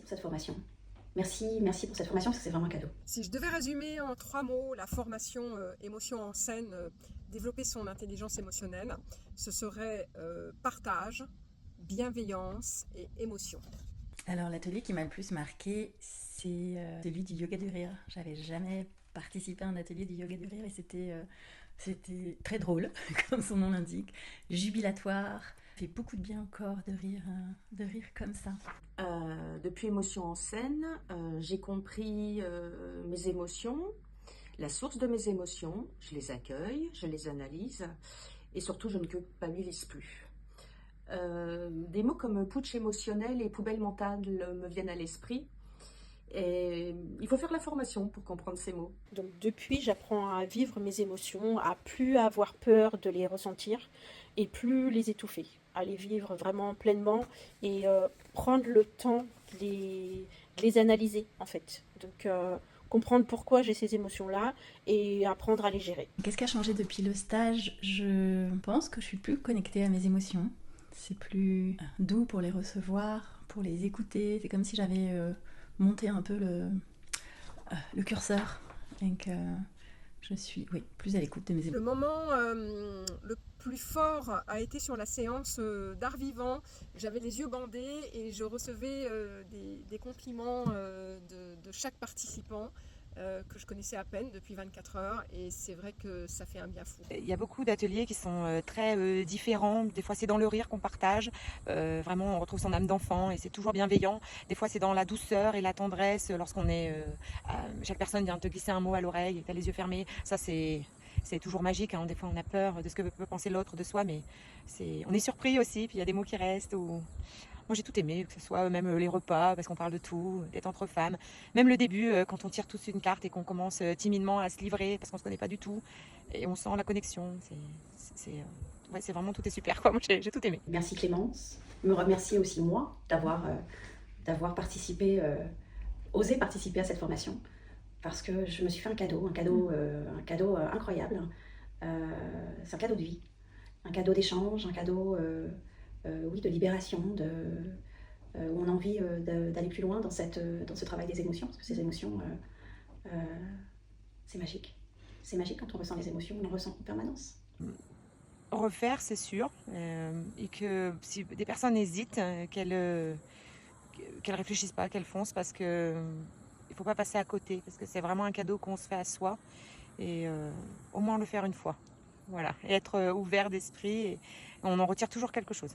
cette formation. Merci pour cette formation, parce que c'est vraiment un cadeau. Si je devais résumer en 3 mots la formation émotion en scène, développer son intelligence émotionnelle, ce serait partage, bienveillance et émotion. Alors l'atelier qui m'a le plus marqué, c'est celui du yoga du rire. J'avais jamais participé à un atelier du yoga du rire et c'était très drôle, comme son nom l'indique, jubilatoire. Ça fait beaucoup de bien au corps de rire comme ça. Depuis Émotion en scène, j'ai compris mes émotions, la source de mes émotions, je les accueille, je les analyse et surtout je ne culpabilise plus. Des mots comme putsch émotionnel et poubelle mentale me viennent à l'esprit. Et il faut faire la formation pour comprendre ces mots. Donc depuis, j'apprends à vivre mes émotions, à plus avoir peur de les ressentir et plus les étouffer, à les vivre vraiment pleinement et prendre le temps de les analyser en fait. Donc comprendre pourquoi j'ai ces émotions-là et apprendre à les gérer. Qu'est-ce qui a changé depuis le stage? Je pense que je suis plus connectée à mes émotions. C'est plus doux pour les recevoir, pour les écouter. C'est comme si j'avais monté un peu le curseur et que je suis plus à l'écoute de mes émotions. Le moment le plus fort a été sur la séance d'art vivant. J'avais les yeux bandés et je recevais des compliments de chaque participant que je connaissais à peine depuis 24 heures et c'est vrai que ça fait un bien fou. Il y a beaucoup d'ateliers qui sont très différents. Des fois c'est dans le rire qu'on partage, vraiment on retrouve son âme d'enfant et c'est toujours bienveillant. Des fois c'est dans la douceur et la tendresse lorsqu'on est chaque personne vient te glisser un mot à l'oreille et tu as les yeux fermés. Ça c'est toujours magique, hein. Des fois on a peur de ce que peut penser l'autre de soi, mais on est surpris aussi, puis il y a des mots qui restent. Moi j'ai tout aimé, que ce soit même les repas, parce qu'on parle de tout, d'être entre femmes. Même le début, quand on tire tous une carte et qu'on commence timidement à se livrer, parce qu'on ne se connaît pas du tout, et on sent la connexion. C'est vraiment, tout est super, quoi. Moi j'ai tout aimé. Merci Clémence. Me remercier aussi moi d'avoir participé, osé participer à cette formation, parce que je me suis fait un cadeau incroyable. C'est un cadeau de vie, un cadeau d'échange, un cadeau de libération, où on a envie d'aller plus loin dans ce travail des émotions, parce que ces émotions, c'est magique. C'est magique quand on ressent les émotions, on en ressent en permanence. Refaire, c'est sûr, et que si des personnes hésitent, qu'elles réfléchissent pas, qu'elles foncent, parce que il faut pas passer à côté, parce que c'est vraiment un cadeau qu'on se fait à soi, et au moins le faire une fois. Voilà, et être ouvert d'esprit, et on en retire toujours quelque chose.